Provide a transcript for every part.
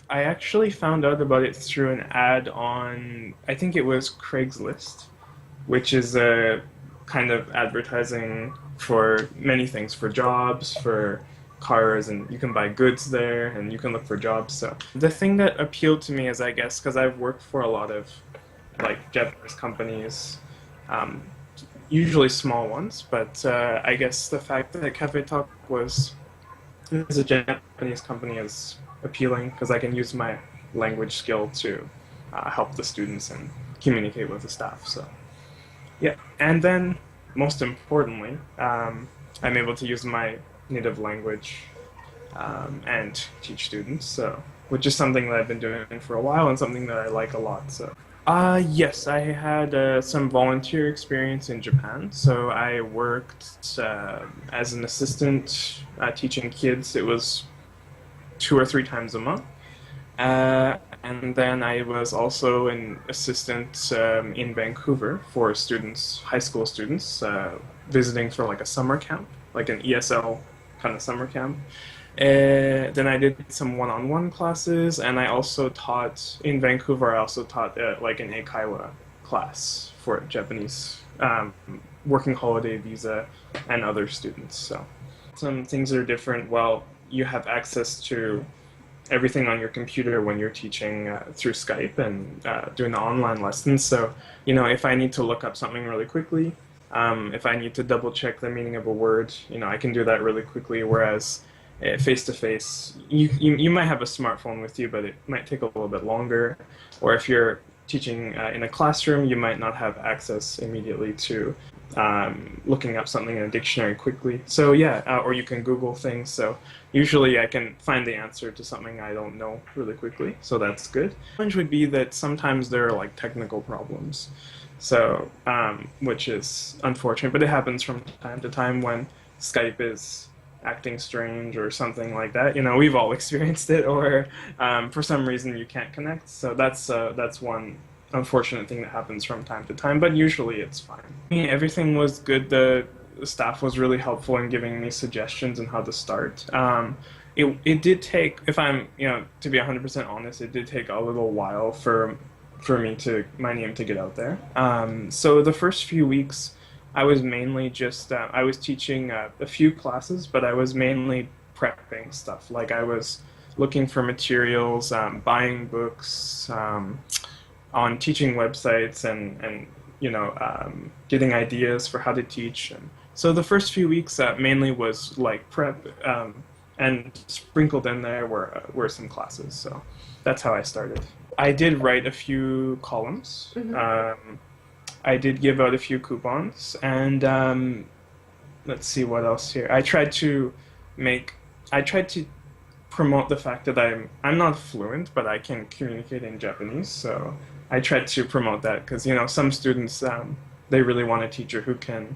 I actually found out about it through an ad on, I think it was Craigslist, which is a kind of advertising for many things, for jobs, for cars, and you can buy goods there and you can look for jobs. So the thing that appealed to me is, I guess, because I've worked for a lot of like Japanese companies, um, usually small ones, but I guess the fact that Cafetalk was as a Japanese company is appealing because I can use my language skill to help the students and communicate with the staff. So yeah, and then most importantly, I'm able to use my native language and teach students. So which is something that I've been doing for a while and something that I like a lot. So yes, I had some volunteer experience in Japan. So I worked as an assistant teaching kids. It was 2 or 3 times a month. And then I was also an assistant in Vancouver for students, high school students, visiting for like a summer camp, like an ESL kind of summer camp. Then I did some one-on-one classes, and I also taught in Vancouver. I also taught like an Eikaiwa class for Japanese working holiday visa and other students. So some things are different. Well, you have access to everything on your computer when you're teaching through Skype and doing the online lessons. So, if I need to look up something really quickly, if I need to double check the meaning of a word, I can do that really quickly. Whereas face to face, you might have a smartphone with you, but it might take a little bit longer. Or if you're teaching in a classroom, you might not have access immediately to looking up something in a dictionary quickly. So yeah, or you can Google things. So usually I can find the answer to something I don't know really quickly. So that's good. The challenge would be that sometimes there are like technical problems. So, which is unfortunate, but it happens from time to time when Skype is acting strange or something like that. We've all experienced it, or for some reason you can't connect. So that's one unfortunate thing that happens from time to time, but usually it's fine. I mean, everything was good. The staff was really helpful in giving me suggestions on how to start. It did take, if I'm, to be 100% honest, it did take a little while for my name to get out there. So the first few weeks, I was mainly just, I was teaching a few classes, but I was mainly prepping stuff. Like I was looking for materials, buying books, on teaching websites and getting ideas for how to teach. And so the first few weeks mainly was like prep, and sprinkled in there were some classes. So that's how I started. I did write a few columns. Mm-hmm. I did give out a few coupons, and let's see what else here. I tried to promote the fact that I'm not fluent, but I can communicate in Japanese. So I tried to promote that because some students they really want a teacher who can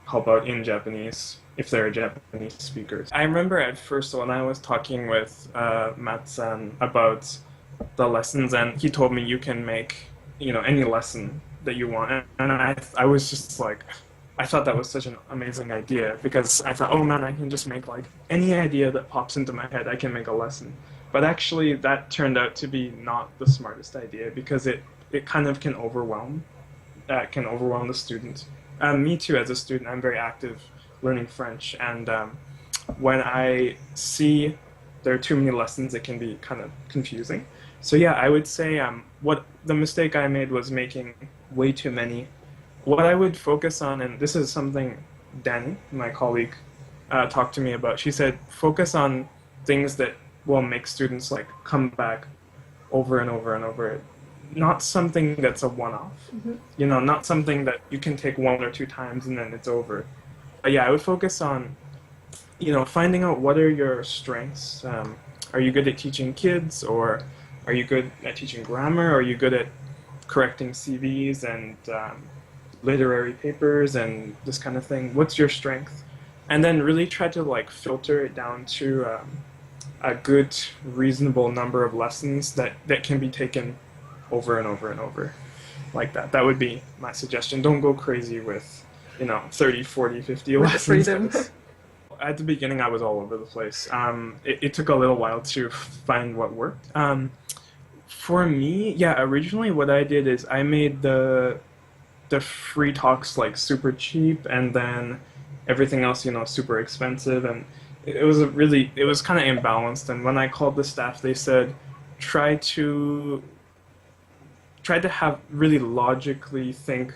help out in Japanese if they're Japanese speakers. I remember at first when I was talking with Matt-san about the lessons, and he told me you can make any lesson that you want, and I was just like, I thought that was such an amazing idea, because I thought, oh man, I can just make like any idea that pops into my head, I can make a lesson. But actually that turned out to be not the smartest idea, because it kind of can overwhelm the student. Me too, as a student, I'm very active learning French, and when I see there are too many lessons, it can be kind of confusing. So yeah, I would say what the mistake I made was making way too many. What I would focus on, and this is something Danny, my colleague, talked to me about. She said, focus on things that will make students like come back over and over and over. Not something that's a one-off. Mm-hmm. Not something that you can take 1 or 2 times and then it's over. But yeah, I would focus on, finding out what are your strengths. Are you good at teaching kids, or are you good at teaching grammar? Are you good at correcting CVs and literary papers and this kind of thing? What's your strength? And then really try to like filter it down to a good, reasonable number of lessons that can be taken over and over and over like that. That would be my suggestion. Don't go crazy with 30, 40, 50 with lessons. The freedom. at the beginning, I was all over the place. It took a little while to find what worked. For me, yeah, originally what I did is I made the free talks like super cheap, and then everything else, super expensive, and it was kind of imbalanced. And when I called the staff, they said try to try to have really logically think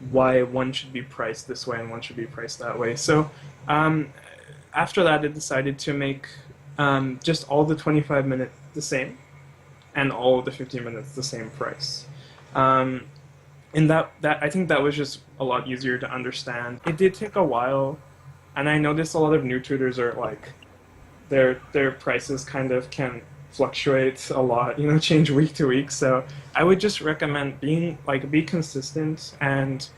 why one should be priced this way and one should be priced that way. So um, after that, I decided to make just all the 25 minutes the same and all of the 15 minutes the same price. Um, and that I think that was just a lot easier to understand. It did take a while, and I noticed a lot of new tutors are like their prices kind of can fluctuate a lot, change week to week. So I would just recommend be consistent and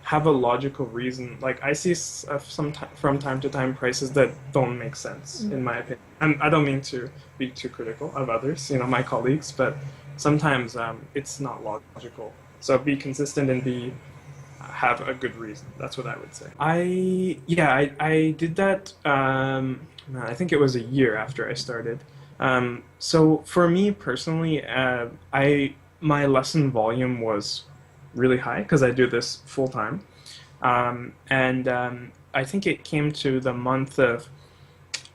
have a logical reason. Like I see from time to time prices that don't make sense in my opinion. And I don't mean to be too critical of others, my colleagues, but sometimes it's not logical. So be consistent and have a good reason. That's what I would say. I did that. I think it was a year after I started. So for me personally, I my lesson volume was really high because I do this full time, and I think it came to the month of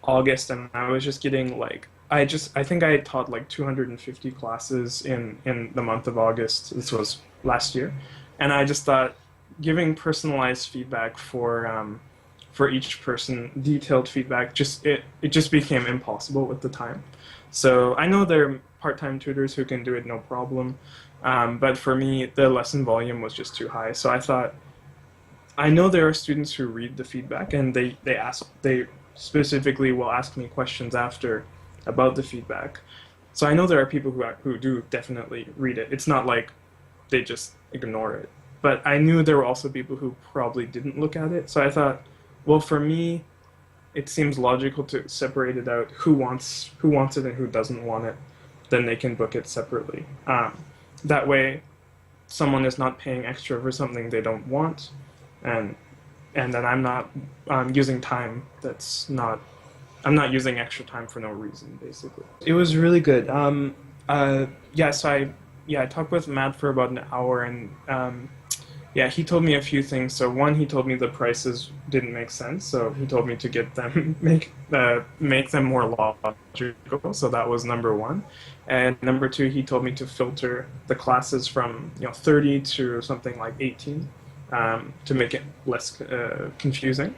August, and I was just getting like I think I had taught like 250 classes in the month of August. This was last year, and I just thought giving personalized feedback for each person, detailed feedback, it just became impossible with the time. So I know there are part-time tutors who can do it no problem, but for me the lesson volume was just too high. So I thought I know there are students who read the feedback and they specifically will ask me questions after about the feedback. So I know there are people who do definitely read it. It's not like they just ignore it. But I knew there were also people who probably didn't look at it. So I thought, well, for me, it seems logical to separate it out. Who wants it and who doesn't want it? Then they can book it separately. That way, someone is not paying extra for something they don't want, and then I'm not using time that's not. I'm not using extra time for no reason, basically. It was really good. I talked with Matt for about an hour, and he told me a few things. So one, he told me the prices didn't make sense, so he told me to get them make them more logical. So that was number one, and number two, he told me to filter the classes from 30 to something like 18 to make it less confusing.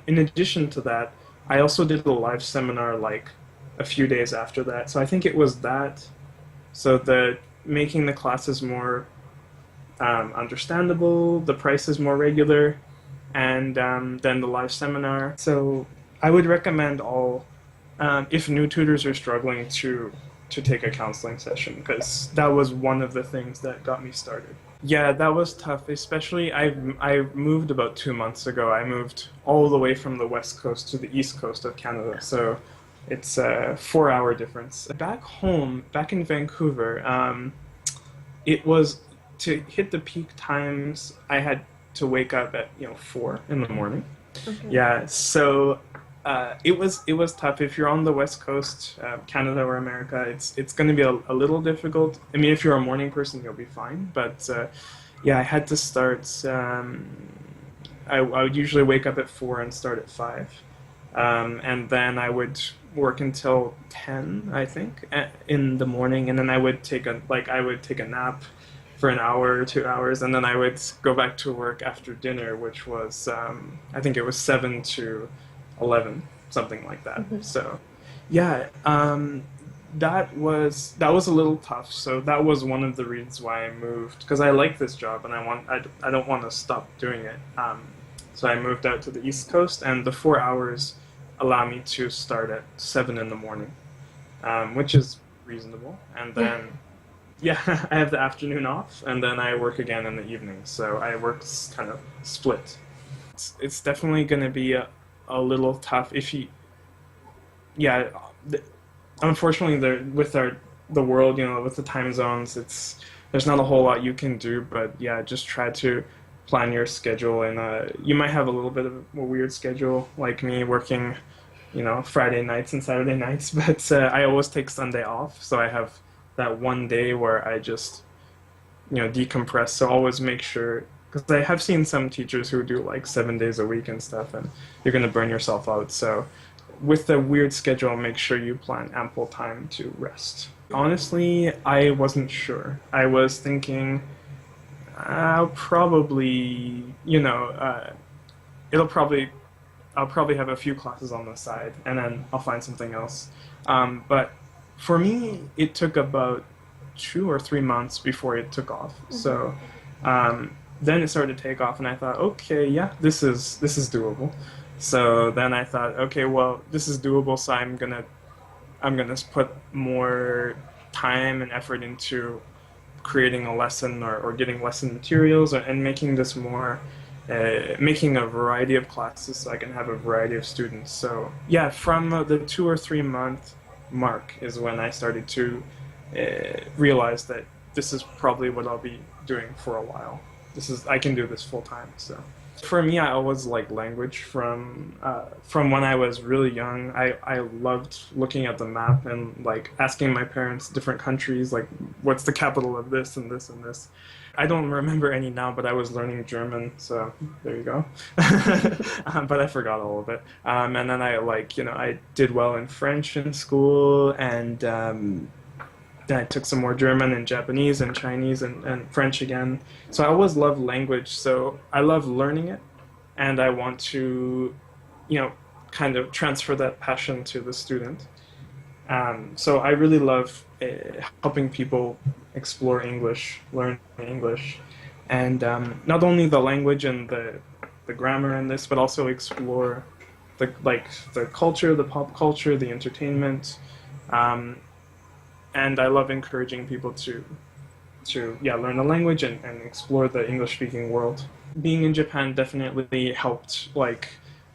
In addition to that, I also did a live seminar like a few days after that. So I think it was that. So making the classes more understandable, the price is more regular, and then the live seminar. So I would recommend if new tutors are struggling to take a counseling session, because that was one of the things that got me started. Yeah, that was tough, especially I moved about 2 months ago. I moved all the way from the west coast to the east coast of Canada, so it's a 4-hour difference. Back home, back in Vancouver, it was to hit the peak times. I had to wake up at 4 in the morning. Okay. Yeah, so it was tough. If you're on the west coast, Canada or America, it's going to be a little difficult. I mean, if you're a morning person, you'll be fine. But I had to start. I would usually wake up at 4 and start at 5, and then I would work until 10, I think, in the morning, and then I would take a nap for an hour or 2 hours, and then I would go back to work after dinner, which was I think it was 7 to 11, something like that. Mm-hmm. So that was a little tough. So that was one of the reasons why I moved, because I like this job and I don't want to stop doing it. So I moved out to the East Coast, and the 4 hours allow me to start at 7 in the morning, which is reasonable. And then I have the afternoon off, and then I work again in the evening. So I work kind of split. It's definitely going to be a little tough if you, unfortunately, with the world, with the time zones, there's not a whole lot you can do. But just try to plan your schedule, and you might have a little bit of a weird schedule, like me working, Friday nights and Saturday nights, but I always take Sunday off, so I have that one day where I just, decompress. So always make sure, because I have seen some teachers who do like 7 days a week and stuff, and you're gonna burn yourself out. So with the weird schedule, make sure you plan ample time to rest. Honestly, I wasn't sure. I was thinking I'll probably, it'll probably, I'll probably have a few classes on the side, and then I'll find something else. But for me, it took about 2 or 3 months before it took off. So then it started to take off, and I thought, okay, yeah, this is doable. So then I thought, okay, well, this is doable, so I'm gonna put more time and effort into creating a lesson, or getting lesson materials, and making this more, making a variety of classes so I can have a variety of students. So yeah, from the 2 or 3 month mark is when I started to realize that this is probably what I'll be doing for a while. I can do this full time. So for me, I always liked language from when I was really young. I loved looking at the map and like asking my parents different countries, like what's the capital of this and this and this. I don't remember any now, but I was learning German, so there you go. But I forgot all of it. And then I did well in French in school, and then I took some more German and Japanese and Chinese and French again. So I always loved language, so I love learning it, and I want to, kind of transfer that passion to the student. So I really love helping people explore English, learn English, and not only the language and the grammar in this, but also explore the culture, the pop culture, the entertainment. And I love encouraging people to learn the language and explore the English speaking world. Being in Japan definitely helped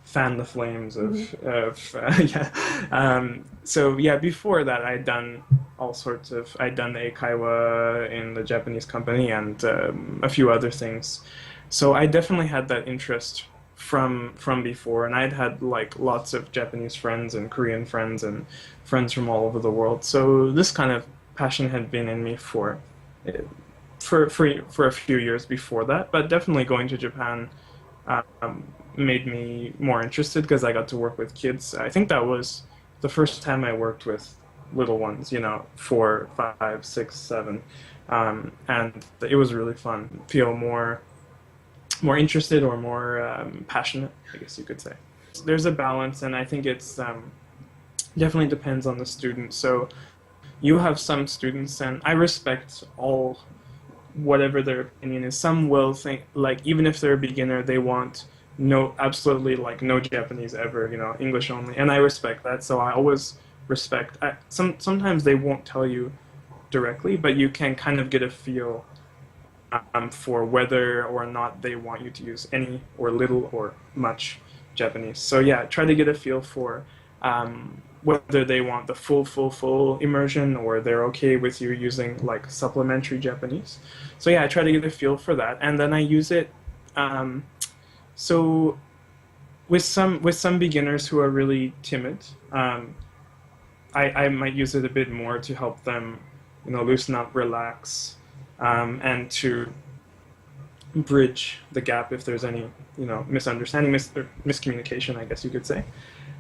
fan the flames so yeah, before that I'd done I'd done eikaiwa in the Japanese company, and a few other things. So I definitely had that interest from before, and I'd had lots of Japanese friends and Korean friends and friends from all over the world. So this kind of passion had been in me for a few years before that, but definitely going to Japan made me more interested because I got to work with kids. I think that was the first time I worked with little ones, 4, 5, 6, 7, and it was really fun. Feel more interested, or more passionate, I guess you could say. There's a balance, and I think it's definitely depends on the student. So you have some students, and I respect all, whatever their opinion is. Some will think, even if they're a beginner, they want absolutely no Japanese ever, English only, and I respect that. So I always respect. Sometimes they won't tell you directly, but you can kind of get a feel for whether or not they want you to use any or little or much Japanese. So yeah, try to get a feel for whether they want the full immersion, or they're okay with you using supplementary Japanese. So yeah, I try to get a feel for that, and then I use it. So with some beginners who are really timid, I might use it a bit more to help them, loosen up, relax, and to bridge the gap if there's any, misunderstanding, miscommunication, I guess you could say.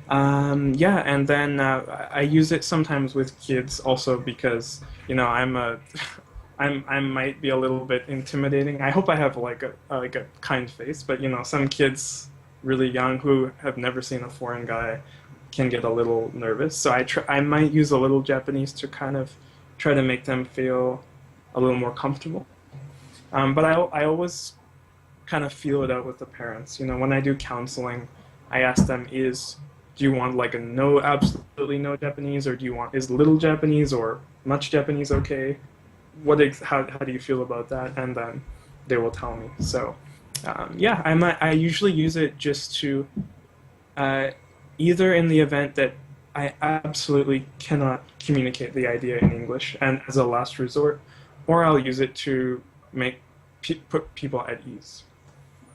Yeah, and then I use it sometimes with kids also because, I might be a little bit intimidating. I hope I have a kind face, but some kids really young who have never seen a foreign guy can get a little nervous. So I might use a little Japanese to kind of try to make them feel a little more comfortable. But I always kind of feel it out with the parents. When I do counseling, I ask them, do you want a absolutely no Japanese, or is little Japanese or much Japanese okay? How do you feel about that? And then they will tell me. So yeah, I usually use it just to either in the event that I absolutely cannot communicate the idea in English, and as a last resort, or I'll use it to put people at ease.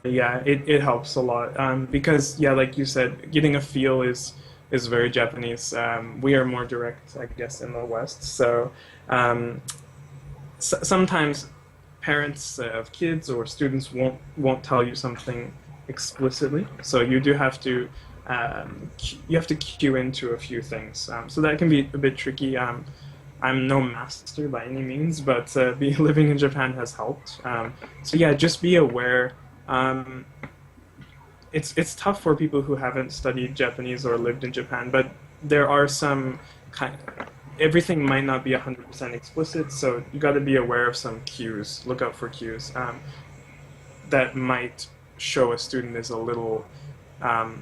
Yeah, it helps a lot because yeah, like you said, getting a feel is very Japanese. We are more direct, I guess, in the West. So um, sometimes parents of kids or students won't tell you something explicitly. So you do have to you have to cue into a few things. So that can be a bit tricky. I'm no master by any means, but living in Japan has helped. So yeah, just be aware. Um, it's tough for people who haven't studied Japanese or lived in Japan, but there are some kind. Everything might not be 100% explicit, so you got to be aware of some cues. Look out for cues that might show a student is a little um,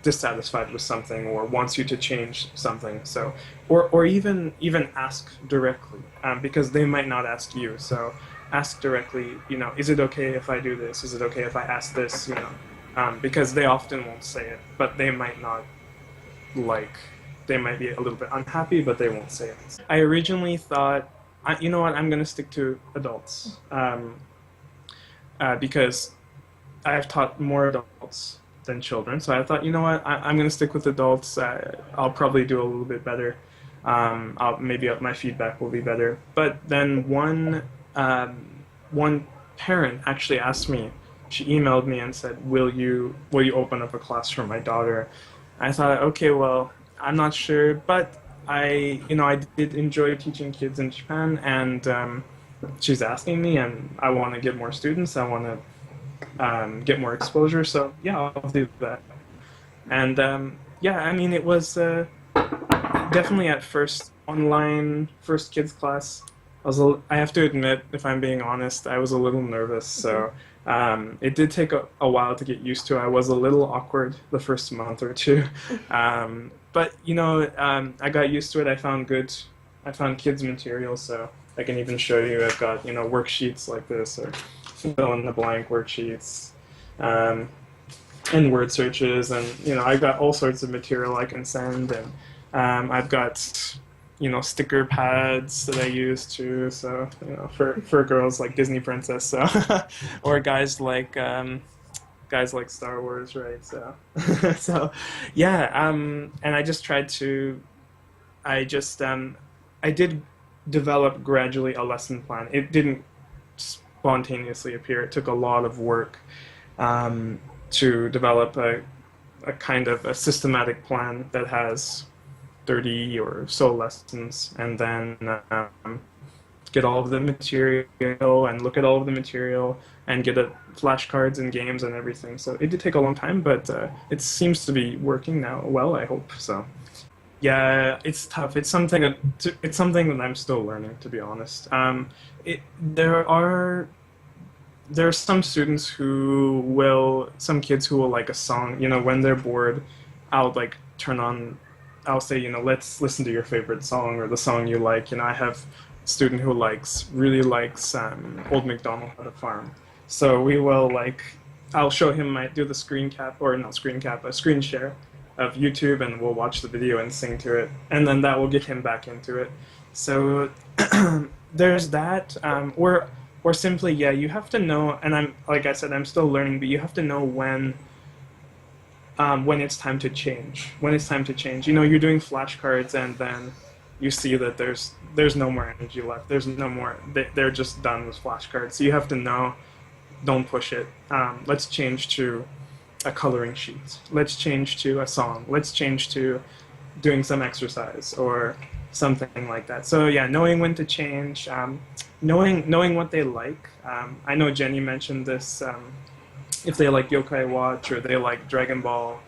dissatisfied with something or wants you to change something. So, or even ask directly because they might not ask you. So, ask directly. Is it okay if I do this? Is it okay if I ask this? Because they often won't say it, but they might not like. They might be a little bit unhappy, but they won't say it. I originally thought, you know what, I'm gonna stick to adults because I've taught more adults than children. So I thought, you know what, I'm going to stick with adults. I'll probably do a little bit better. Maybe my feedback will be better. But then one parent actually asked me. She emailed me and said, "Will you open up a class for my daughter?" I thought, okay, well, I'm not sure, but I did enjoy teaching kids in Japan, and she's asking me, and I want to get more students. I want to get more exposure. So yeah, I'll do that. And yeah, I mean, it was definitely at first online first kids class. I have to admit, if I'm being honest, I was a little nervous. So it did take a while to get used to. I was a little awkward the first month or two, but I got used to it. I found kids material, so I can even show you. I've got worksheets like this or fill in the blank worksheets, um, and word searches, and I got all sorts of material I can send, and I've got sticker pads that I use too. So for girls like Disney Princess, so or guys like Star Wars, right? So so yeah, and I just tried to I just I did develop gradually a lesson plan. It didn't spontaneously appear. It took a lot of work to develop a kind of a systematic plan that has 30 or so lessons, and then get all of the material and look at all of the material and get flashcards and games and everything. So it did take a long time, but it seems to be working now well, I hope. So yeah, it's tough. It's something that I'm still learning, to be honest. It there are some students some kids who will like a song, when they're bored, I'll like I'll say, let's listen to your favorite song or the song you like. I have a student who really likes Old MacDonald Had a Farm. So I'll show him, do the screen cap, or not screen cap, a screen share of YouTube, and we'll watch the video and sing to it. And then that will get him back into it. So there's that. Or simply, yeah, you have to know, and like I said, I'm still learning, but you have to know when it's time to change. When it's time to change. You're doing flashcards, and then you see that there's no more energy left. There's no more. They're just done with flashcards. So you have to know. Don't push it. Let's change to a coloring sheet. Let's change to a song. Let's change to doing some exercise or something like that. So yeah, knowing when to change, knowing what they like. I know Jenny mentioned this. If they like Yokai Watch, or they like Dragon Ball,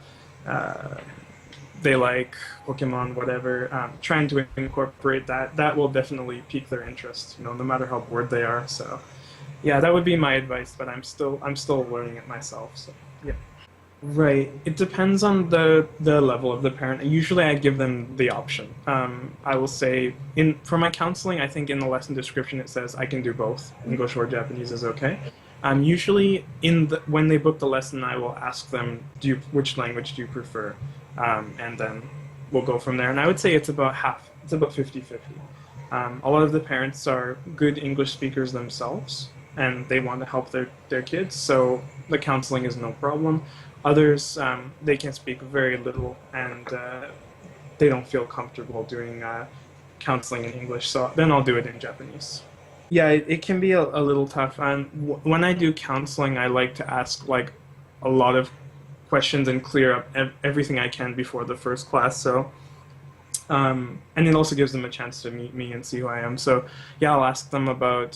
they like Pokemon, whatever. Trying to incorporate that will definitely pique their interest. No matter how bored they are. So yeah, that would be my advice. But I'm still learning it myself. So yeah. Right. It depends on the level of the parent. Usually, I give them the option. I will say for my counseling, I think in the lesson description it says I can do both. English or Japanese is okay. Usually, when they book the lesson, I will ask them, which language do you prefer, and then we'll go from there. And I would say it's about half. It's about 50-50. A lot of the parents are good English speakers themselves, and they want to help their kids. So the counseling is no problem. Others, they can speak very little, and they don't feel comfortable doing counseling in English, so then I'll do it in Japanese. Yeah, it can be a little tough. When I do counseling, I like to ask like a lot of questions and clear up everything I can before the first class. So, and it also gives them a chance to meet me and see who I am. So, yeah, I'll ask them about,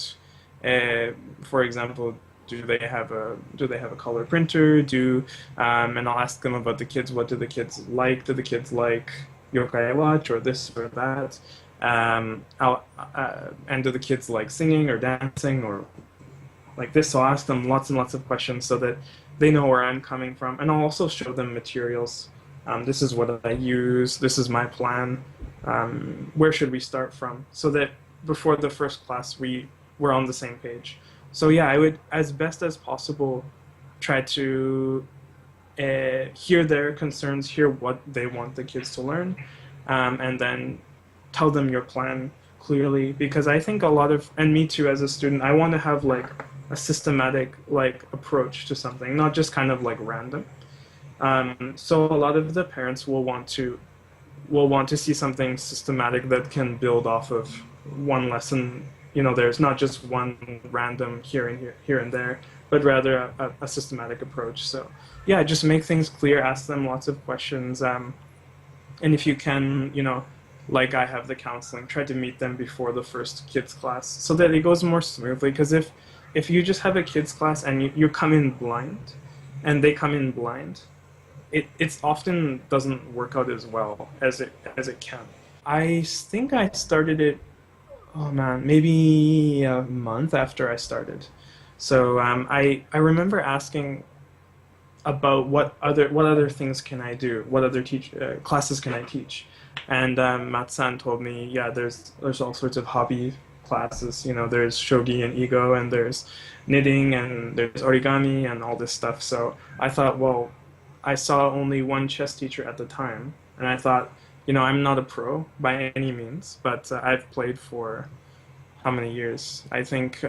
for example, do they have a color printer? And I'll ask them about the kids. What do the kids like? Do the kids like yokai watch or this or that? And do the kids like singing or dancing or like this? So I'll ask them lots and lots of questions so that they know where I'm coming from, and I'll also show them materials. This is what I use. This is my plan. Where should we start from? So that before the first class, we're on the same page. So yeah, I would, as best as possible, try to hear their concerns, hear what they want the kids to learn, and then tell them your plan clearly. Because I think a lot of, and me too as a student, I want to have like a systematic like approach to something, not just kind of like random. So a lot of the parents will want to see something systematic that can build off of one lesson. You know, there's not just one random here and there, but rather a systematic approach. So yeah, just make things clear, ask them lots of questions, and if you can, you know, like I have the counseling, try to meet them before the first kids class so that it goes more smoothly. Because if you just have a kids class and you come in blind, and they come in blind, it's often doesn't work out as well as it can. I think I started it, oh man, maybe a month after I started. So I remember asking about what other things can I do, what other classes can I teach, and Matsan told me, yeah, there's all sorts of hobby classes. You know, there's shogi and ego, and there's knitting, and there's origami, and all this stuff. So I thought, well, I saw only one chess teacher at the time, and I thought, you know, I'm not a pro by any means, but I've played for how many years? I think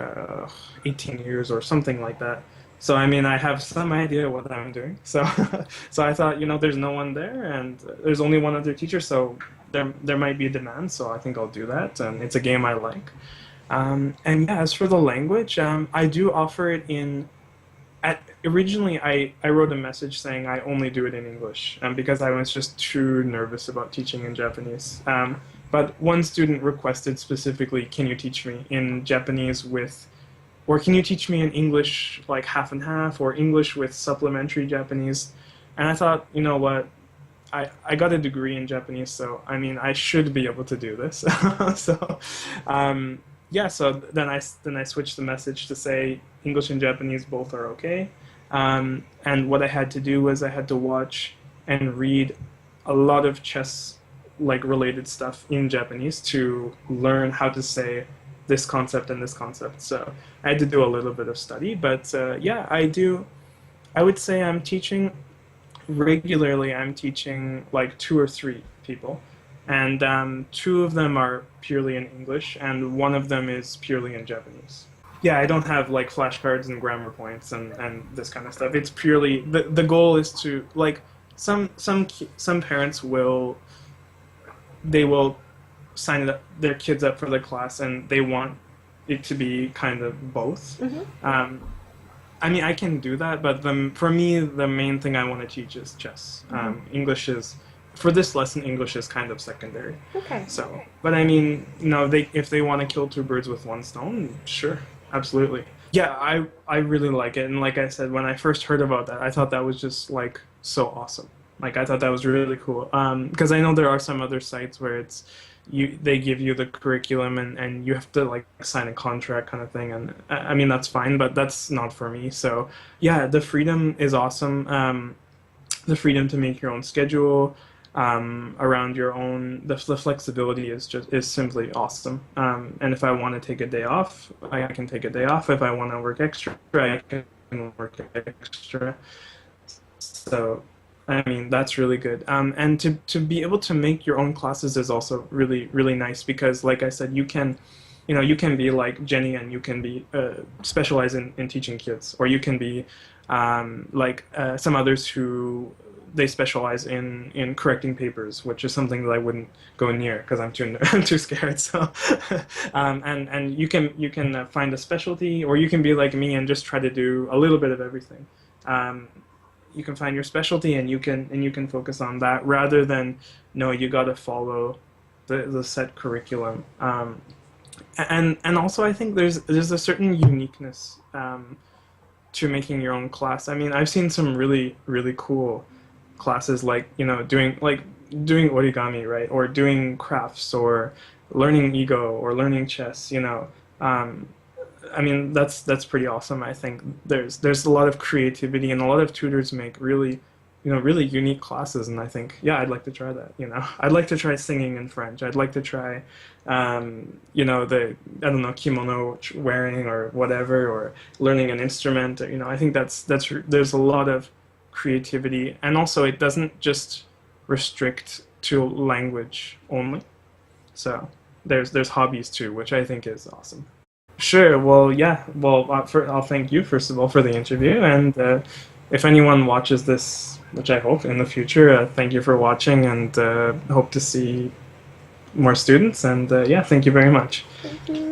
18 years or something like that. So I mean, I have some idea what I'm doing. So so I thought, you know, there's no one there, and there's only one other teacher, so there might be a demand. So I think I'll do that, and it's a game I like. And yeah, as for the language, I do offer it in. Originally, I wrote a message saying I only do it in English, because I was just too nervous about teaching in Japanese. But one student requested specifically, can you teach me in Japanese or can you teach me in English like half and half, or English with supplementary Japanese? And I thought, you know what, I got a degree in Japanese, so I mean, I should be able to do this. So yeah, so then I switched the message to say English and Japanese both are okay. And what I had to do was I had to watch and read a lot of chess like related stuff in Japanese to learn how to say this concept and this concept. So I had to do a little bit of study, but yeah, I would say I'm teaching regularly. I'm teaching like 2 or 3 people, and 2 of them are purely in English, and 1 of them is purely in Japanese. Yeah, I don't have like flashcards and grammar points and this kind of stuff. It's purely the goal is to like some parents will sign their kids up for the class, and they want it to be kind of both. Mm-hmm. I mean, I can do that, but for me, the main thing I want to teach is chess. Mm-hmm. English is, for this lesson, English is kind of secondary. Okay. So, but I mean, you know, if they want to kill 2 birds with 1 stone, sure, absolutely. Yeah, I really like it, and like I said, when I first heard about that, I thought that was just like so awesome. Like I thought that was really cool. Because I know there are some other sites where they give you the curriculum and you have to like sign a contract kind of thing, and I mean that's fine, but that's not for me. So yeah, the freedom is awesome. The freedom to make your own schedule around your own, the flexibility is simply awesome. And if I want to take a day off, I can take a day off. If I want to work extra, I can work extra. So I mean, that's really good. And to be able to make your own classes is also really, really nice because, like I said, you can you can be like Jenny and you can be specialize in teaching kids, or you can be like some others who they specialize in correcting papers, which is something that I wouldn't go near because I'm too I'm too scared. So, and you can find a specialty, or you can be like me and just try to do a little bit of everything. Um, you can find your specialty and you can focus on that rather than no, you got to follow the set curriculum. And also I think there's a certain uniqueness to making your own class. I mean, I've seen some really cool classes like doing origami, right, or doing crafts, or learning ego, or learning chess. Um, I mean, that's pretty awesome. I think there's a lot of creativity, and a lot of tutors make really unique classes. And I think, yeah, I'd like to try that. I'd like to try singing in French. I'd like to try, the I don't know, kimono wearing or whatever, or learning an instrument. I think that's there's a lot of creativity, and also it doesn't just restrict to language only. So there's hobbies too, which I think is awesome. Sure. Well, yeah. Well, I'll thank you first of all for the interview, and if anyone watches this, which I hope in the future, thank you for watching, and hope to see more students. And yeah, thank you very much. Thank you.